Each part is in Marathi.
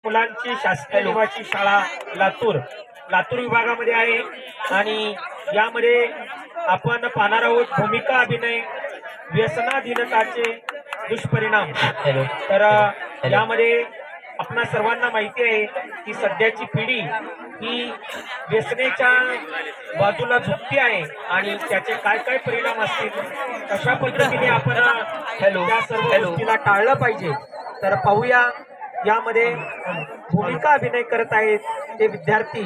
मुलांची शासकीय निवासी शाळा लातूर लातूर विभागामध्ये आहे आणि यामध्ये आपण पाहणार आहोत भूमिका अभिनय व्यसनाधीनताचे दुष्परिणाम। तर यामध्ये आपणा सर्वांना माहिती आहे की सध्याची पिढी ही व्यसनेच्या बाजूला झुकती आहे आणि त्याचे काय काय परिणाम असतील कशा पद्धतीने आपण त्या सर्व गोष्टीला टाळलं पाहिजे। तर पाहूया यामध्ये भूमिका अभिनय करत आहेत ते विद्यार्थी।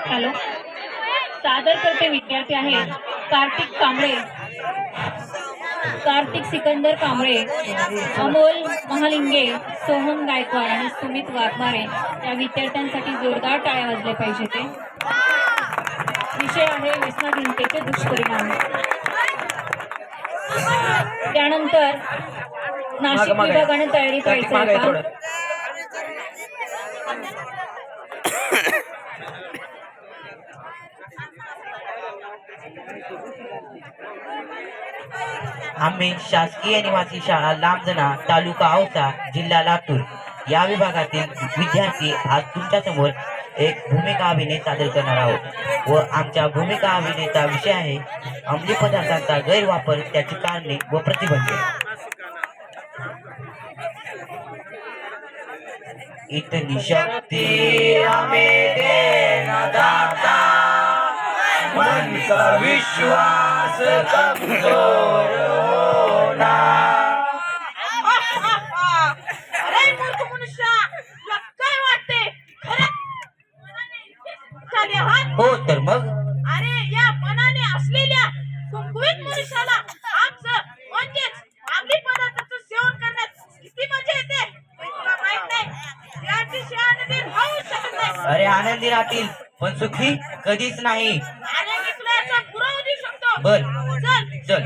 हॅलो, सादर करते विद्यार्थी आहेत कार्तिक कांबळे, कार्तिक सिकंदर कांबळे, अमोल महालिंगे, सोहम गायकवाड आणि सुमित वाघमारे या विद्यार्थ्यांसाठी जोरदार टाळ्या वाजल्या पाहिजे। ते विषय आहे व्यसनाधीनतेचे दुष्परिणाम। त्यानंतर नाशिक विभागाने तयारी करायची आहे। आम्ही शासकीय निवासी शाळा लांबजना तालुका औसा जिल्हा लातूर या विभागातील विद्यार्थी आज तुमच्या समोर एक भूमिका अभिनय सादर करणार आहोत व आमच्या भूमिका अभिनयाचा विषय आहे अंमली पदार्थांचा गैरवापर, त्याची कारणे व प्रतिबंध। इतनी शक्ति हमें देना दाता, मन का विश्वास कमजोर होना। अरे मूर्ख मनुष्या, तुला काय वाटते हो तर मग अरे या मनाने असलेल्या कुंकुवित मनुष्याला आमचं म्हणजेच अंमली पदार्थाचं सेवन करण्यात किती मजा येते तुला माहित नाही। याची शहाणगी होऊ शकत नाही। अरे आनंदी राहतील पण सुखी कधीच नाही। आणि मी तुला याचा पुरावा देऊ शकतो। बर चल चल।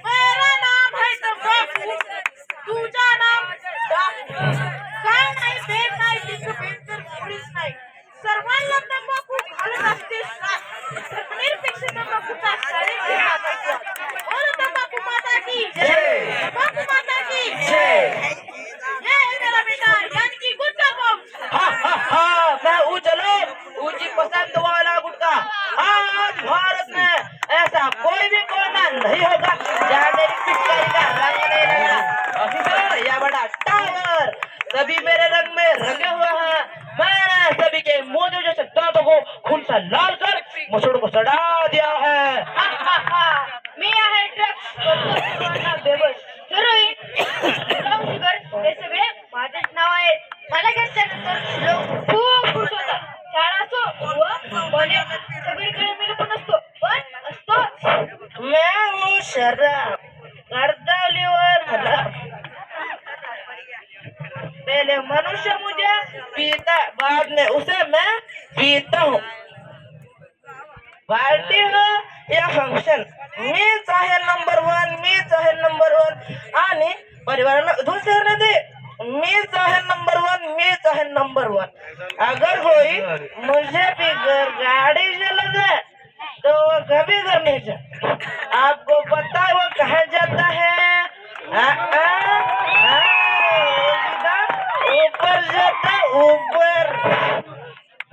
मेरा नाम है तंबाकू, तुझा नाम डाकू। काय नाही बेर नाही लिंग बेर तर पुरीच नाही। सर्वांना तंबाखू घालत असतेस ना, तर निरपेक्ष तंबाखूचा शरीर घालायचा। बोल तंबाखू माता की जय, तंबाखू माता की जय। ये मेरा बेटा यानी कि गुटखा बम। हा हा हा, मैं हूँ चलो ऊंची पसंद वाला गुटका। आज भारत में ऐसा कोई भी कोना नहीं होगा जहाँ मेरी पिचकारी का रंग नहीं रहेगा। ऑफिसर या बड़ा टावर सभी मेरे रंग में रंगे हुए हैं। मैंने सभी के मोदी जैसे दांतों को खून से लाल कर मसूड़ को सड़ा दिया है। मी आहे ड्रग्स बेबस हिरोईन शुगर हे सगळे माझेच नाव आहे। मला घेतल्यानंतर लोक खूप खुश होतात। शाळा असो व कॉलेज सगळीकडे मी पण असतो पण असतो। मैं हूँ शराब गर्दावलीवर भला। पहले मनुष्य मुझे पीता, बाद में उसे मैं पीता हूँ। पार्टी हो या फंक्शन मीच आहे नंबर वन, मीच आहे नंबर वन आणि परिवाराला उद्ध्वस्त करने दे। मीच आहे नंबर वन, मीच आहे नंबर वन। अगर कोई मुझे पीकर गाड़ी चला जाए तो वो कभी घर नहीं जाता। आपको पता है वो कहाँ जाता है? ऊपर जाता, ऊपर।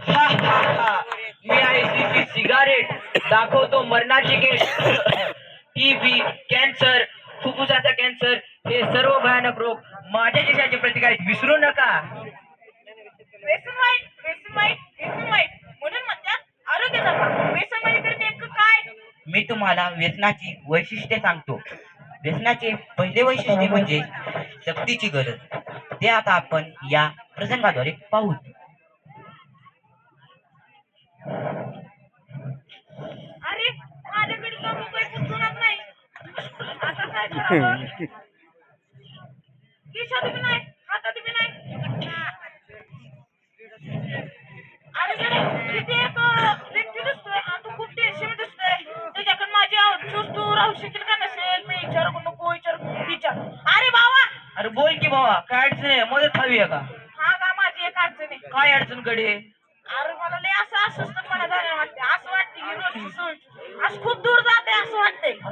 हा हा हा, मी आहे सी सिगारेट, दाखवतो मरणाची केस। टीबी, कॅन्सर, फुफ्फुसाचा कॅन्सर हे सर्व भयानक रोग माझ्या देशाचे प्रतिकार विसरू नका। व्यसन वाईट म्हणून म्हणतात आरोग्य जपा। व्यसन वाईट तर नेमकं काय? मी तुम्हाला व्यसनाची वैशिष्ट्ये सांगतो। व्यसनाचे पहिले वैशिष्ट्य म्हणजे सक्तीची गरज, ते आता आपण या प्रसंगाद्वारे पाहू। अरे माझ्याकडे तंबाखू पुसणार नाही, आता काय करावं? खिशात बी नाही, हातात बी नाही। अरे जरा तिथे एक व्यक्ती दिसतोय, तो खूप टेन्शन दिसतोय। त्याच्याकडे माझी अफसोस तू राहू शकेल का नसेल? मी विचारू नको विचार। अरे बाबा, अरे बोल की बाबा, काय अडचण आहे? मदत हवी आहे का? हा का माझी एक अडचण आहे। काय अडचण कडे? अरे मला लय असं अस्वस्थपणा झाला वाटते। असं वाटते की रोज आज खूप दूर जात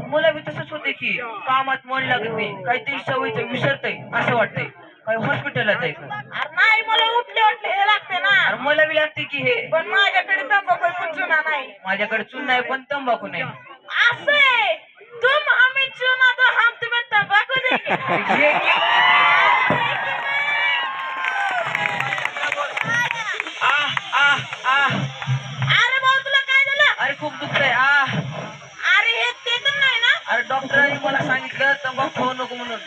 मला बी तसंच होते की कामात मन लागत नाही, काहीतरी सवयीचं विसरतंय असं वाटतंय. काही हॉस्पिटलला जायचं. अरे नाही मला उठले उठले हे लागते ना. अरे मला बी लागते की हे. पण माझ्याकडे तंबाखू पण चुना नाही. माझ्याकडे चून नाही पण तंबाखू नाही. असे तुम हमें चुना तो हम तुम्हें तंबाकू देंगे. घे की. अरे भाऊ तुला काय झालं? अरे खूप दुखतंय. अरे हे ते तर नाही ना? अरे डॉक्टरांनी मला सांगितलं तंबाखू खाऊ नको म्हणून.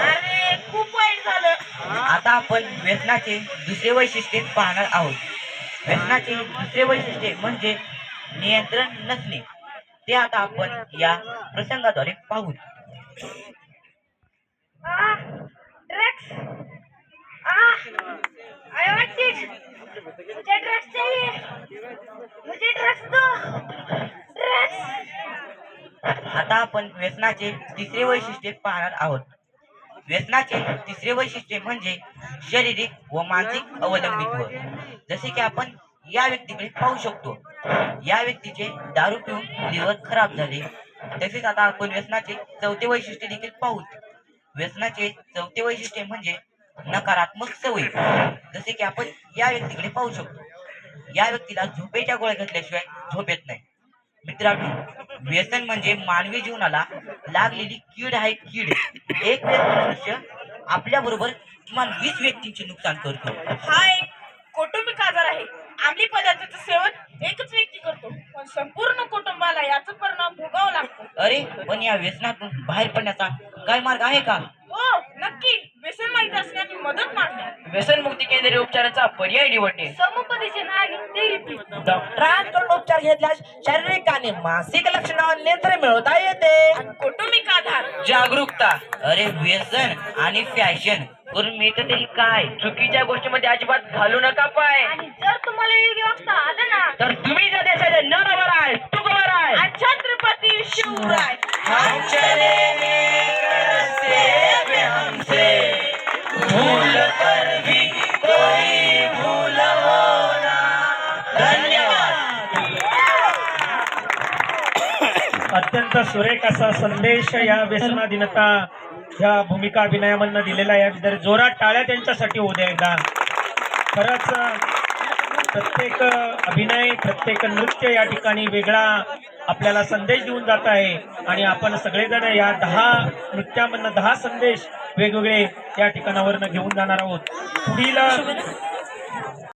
अरे खूप वाईट झालं. आता आपण व्यसनाचे दुसरे वैशिष्ट्य पाहणार आहोत. व्यसनाचे दुसरे वैशिष्ट्य म्हणजे नियंत्रण नसणे. ते आता आपण या प्रसंगाद्वारे पाहू. Drugs I want it. मुझे ड्रग्स चाहिए. मुझे ड्रग्स दो. ड्रग्स. आता आपण व्यसनाचे तिसरे वैशिष्ट्य पाहणार आहोत. व्यसनाचे तिसरे वैशिष्ट्य म्हणजे शारीरिक व मानसिक अवलंबित्व. जसे की आपण या व्यक्तीकडे पाहू शकतो. या व्यक्तीचे दारू पिऊन लिव्हर खराब झाले. तसेच आता आपण व्यसनाचे चौथे वैशिष्ट्य देखील पाहू. व्यसनाचे चौथे वैशिष्ट्य म्हणजे नकारात्मक सवयी. जसे की आपण या व्यक्तीकडे पाहू शकतो. या व्यक्तीला झोपेच्या गोळ्या घेतल्याशिवाय झोप येत नाही. मित्रांनो, व्यसन म्हणजे मानवी जीवनाला लागलेली कीड आहे. कीड. एक व्यसन मनुष्य आपल्या बरोबर किमान 20 व्यक्तींचे नुकसान करतो. हा एक कौटुंबिक आजार आहे. अंमली पदार्थाचं सेवन एकच व्यक्ती करतो, पण संपूर्ण कुटुंबाला याचा परिणाम भोगावा लागतो. अरे पण या व्यसनातून बाहेर पडण्याचा काय मार्ग आहे का? हो नक्की. व्यसन माहित असण्याची मदत मागणे. व्यसनमुक्ती केंद्रीय उपचाराचा पर्याय निवडणे. समुपदेशन आणि थेरपी. डॉक्टरांकडून उपचार घेतल्यास शारीरिक आणि मानसिक लक्षणावर नियंत्रण मिळवता येते. कौटुंबिक आधार. जागरूकता. अरे व्यसन आणि फॅशन करून मिळतं तरी काय? चुकीच्या गोष्टीमध्ये अजिबात घालू नका पाय. आणि जर तुम्हाला योग्य वागता आलं ना तर तुम्ही जर देशाचे नरवर आहे तुकवर आहे. आणि छत्रपती शिवराय. हम चलेंगे करते हमसे भूल कर भी कोई भूल होना. धन्यवाद. अत्यंत सुरेख असा संदेश या व्यसनाधीनता या भूमिका अभिनयामधनं दिलेला आहे. याबद्दल जोरात टाळ्या त्यांच्यासाठी होऊ द्या एकदा. खरंच प्रत्येक अभिनय, प्रत्येक नृत्य या ठिकाणी वेगळा आपल्याला संदेश देऊन जात आहे. आणि आपण सगळेजण या 10 नृत्यामधनं 10 संदेश वेगवेगळे या ठिकाणावरनं घेऊन जाणार आहोत. पुढील